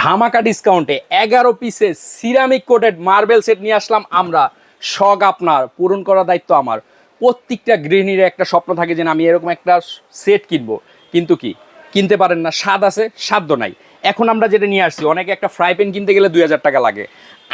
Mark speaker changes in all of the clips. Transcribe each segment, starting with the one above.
Speaker 1: ধামাকা ডিসকাউন্টে 11 পিসের সিরামিক কোটেড মার্বেল সেট নিয়ে আসলাম আমরা। শখ আপনার, পূরণ করার দায়িত্ব আমার। প্রত্যেকটা গৃহিণীর একটা স্বপ্ন থাকে যে আমি এরকম একটা সেট কিনবো, কিন্তু কি কিনতে পারেন না, স্বাদ আছে সাধ্য নাই। এখন আমরা যেটা নিয়ে আসছি, অনেকে একটা ফ্রাই প্যান কিনতে গেলে 2000 টাকা লাগে।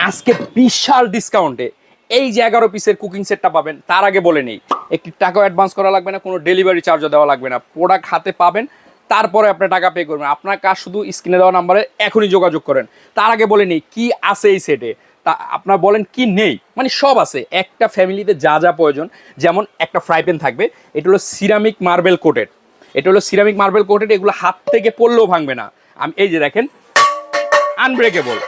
Speaker 1: আজকে বিশাল ডিসকাউন্টে এই যে 11 পিসের কুকিং সেটটা পাবেন। তার আগে বলে নেই, একটি টাকাও অ্যাডভান্স করা লাগবে না, কোনো ডেলিভারি চার্জও দেওয়া লাগবে না। প্রোডাক্ট হাতে পাবেন, তারপরে আপনি টাকা পে করবেন। আপনার কাজ শুধু স্ক্রিনে দেওয়া নাম্বারে এখনই যোগাযোগ করেন। তার আগে বলে নেই কি আছে এই সেটে, তা আপনার বলেন কি নেই, মানে সব আছে। একটা ফ্যামিলিতে যা যা প্রয়োজন, যেমন একটা ফ্রাই প্যান থাকবে, এটা হলো সিরামিক মার্বেল কোটেড। এটা হলো সিরামিক মার্বেল কোটেড, এগুলো হাত থেকে পড়লেও ভাঙবে না। আমি এই যে দেখেন, আনব্রেকেবল,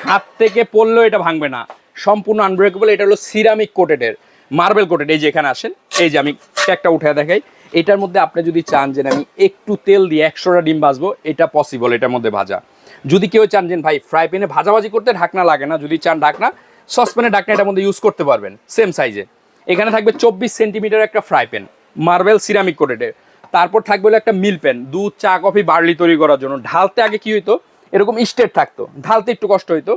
Speaker 1: হাত থেকে পড়লেও এটা ভাঙবে না, সম্পূর্ণ আনব্রেকেবল। এটা হলো সিরামিক কোটেডের মার্বেল কোটেড। এই যে এখানে আসেন, এই যে আমি একটা উঠে দেখাই। এটার মধ্যে আপনি যদি চান যে আমি একটু তেল দিয়ে 100টা ডিম ভাজবো, এটা পসিবল এটার মধ্যে ভাজা। যদি কেউ চান যে ভাই ফ্রাই প্যানে ভাজাভাজি করতে ঢাকনা লাগে না, যদি চান ঢাকনা, সসপ্যানে ঢাকনা এটার মধ্যে ইউজ করতে পারবেন সেম সাইজে। এখানে থাকবে 24 সেন্টিমিটার একটা ফ্রাই প্যান, মার্বেল সিরামিক কোটেডের। তারপর থাকবে হলো একটা মিল প্যান, দুধ চা কফি বার্লি তৈরি করার জন্য। ঢালতে আগে কি হইতো, এরকম স্টেট থাকতো, ঢালতে একটু কষ্ট হইতো।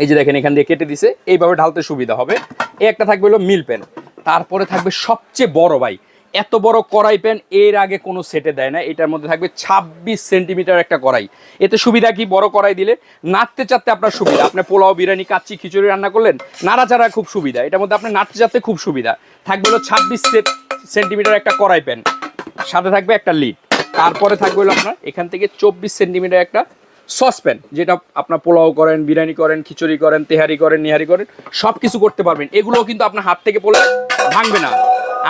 Speaker 1: এই যে দেখেন, এখান দিয়ে কেটে দিছে, এইভাবে ঢালতে সুবিধা হবে। এই একটা থাকবে হলো মিল প্যান। তারপরে থাকবে সবচেয়ে বড় ভাই, এত বড় কড়াই প্যান এর আগে কোনো সেটে দেয় না। এটার মধ্যে থাকবে 26 সেন্টিমিটার একটা কড়াই। এতে সুবিধা কি, বড় কড়াই দিলে নাড়তে চাড়তে আপনার সুবিধা। আপনি পোলাও বিরিয়ানি কাচ্চি খিচুড়ি রান্না করলেন, নাড়াচাড়া খুব সুবিধা। এটার মধ্যে আপনি নাড়তে চাড়তে খুব সুবিধা। থাকবে হলো 26 সেন্টিমিটার একটা কড়াই প্যান, সাথে থাকবে একটা লিড। তারপরে থাকবে হলো আপনার এখান থেকে 24 সেন্টিমিটার একটা সসপ্যান, যেটা আপনার পোলাও করেন, বিরিয়ানি করেন, খিচুড়ি করেন, তেহারি করেন, নিহারি করেন, সব কিছু করতে পারবেন। এগুলোও কিন্তু আপনার হাত থেকে পড়লে ভাঙবে না।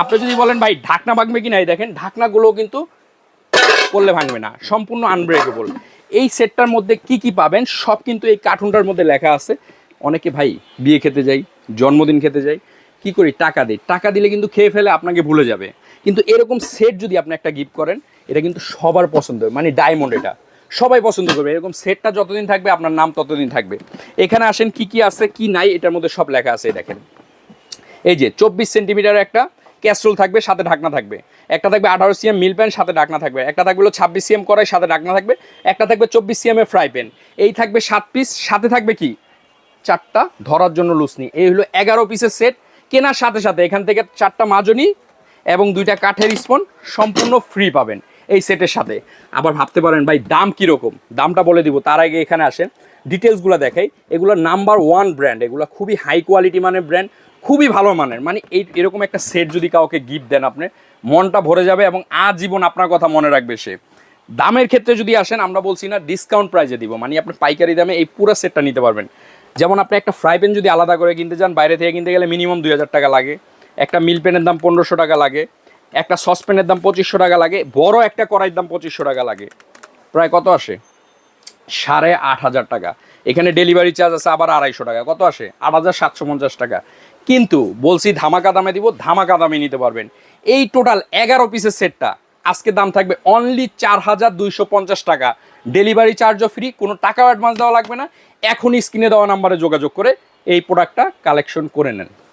Speaker 1: আপনি যদি বলেন ভাই ঢাকনা ভাঙবে কি না, দেখেন ঢাকনাগুলোও কিন্তু পড়লে ভাঙবে না, সম্পূর্ণ আনব্রেকেবল। এই সেটটার মধ্যে কি কি পাবেন সব কিন্তু এই কার্টুনটার মধ্যে লেখা আছে। অনেকে ভাই বিয়ে খেতে যাই, জন্মদিন খেতে যাই, কি করি, টাকা দিই, টাকা দিলে কিন্তু খেয়ে ফেলে আপনাকে ভুলে যাবে। কিন্তু এরকম সেট যদি আপনি একটা গিফট করেন, এটা কিন্তু সবার পছন্দ, মানে ডায়মন্ড, এটা সবাই পছন্দ করবে। এরকম সেটটা যতদিন থাকবে আপনার নাম ততদিন থাকবে। এখানে আসেন কি কি আছে কি নাই, এটার মধ্যে সব লেখা আছে। দেখেন, এই যে 24 সেন্টিমিটার একটা ক্যাসরোল থাকবে, সাথে ঢাকনা থাকবে। একটা থাকবে 18 সিএম মিল প্যান, সাথে ঢাকনা থাকবে। একটা থাকবে 26 সিএম কড়াই, সাথে ঢাকনা থাকবে। একটা থাকবে 24 সিএম এর ফ্রাই প্যান। এই থাকবে 7 পিস, সাথে থাকবে কি 4টা ধরার জন্য লুসনি। এই হলো 11 পিসের সেট। কেনার সাথে সাথে এখান থেকে 4টা মাজনি এবং 2টা কাঠের স্পুন সম্পূর্ণ ফ্রি পাবেন এই সেটের সাথে। আবার ভাবতে পারেন ভাই দাম কীরকম, দামটা বলে দিব। তার আগে এখানে আসেন, ডিটেলসগুলো দেখাই। এগুলো নাম্বার 1 ব্র্যান্ড, এগুলো খুবই হাই কোয়ালিটি মানের ব্র্যান্ড, খুবই ভালো মানের। মানে এরকম একটা সেট যদি কাউকে গিফট দেন, আপনি মনটা ভরে যাবে এবং আজীবন আপনার কথা মনে রাখবে সে। দামের ক্ষেত্রে যদি আসেন, আমরা বলছি না ডিসকাউন্ট প্রাইসে দিব, মানে আপনি পাইকারি দামে এই পুরো সেটটা নিতে পারবেন। যেমন আপনি একটা ফ্রাই প্যান যদি আলাদা করে কিনতে চান, বাইরে থেকে কিনতে গেলে মিনিমাম 2000 টাকা লাগে। একটা মিল প্যানের দাম 1500 টাকা লাগে। একটা সসপ্যানের দাম 2500 টাকা লাগে। বড় একটা কড়াইয়ের দাম 2500 টাকা লাগে। প্রায় কত আসে, 8500 টাকা। এখানে ডেলিভারি চার্জ আছে আবার 250 টাকা, কত আসে 8750 টাকা। কিন্তু বলছি ধামাকা দামে দিব, ধামাকা দামে নিতে পারবেন। এই টোটাল 11 পিসের সেটটা আজকে দাম থাকবে অনলি 4250 টাকা। ডেলিভারি চার্জও ফ্রি, কোনো টাকাও অ্যাডভান্স দেওয়া লাগবে না। এখনই স্ক্রিনে দেওয়া নাম্বারে যোগাযোগ করে এই প্রোডাক্টটা কালেকশন করে নেন।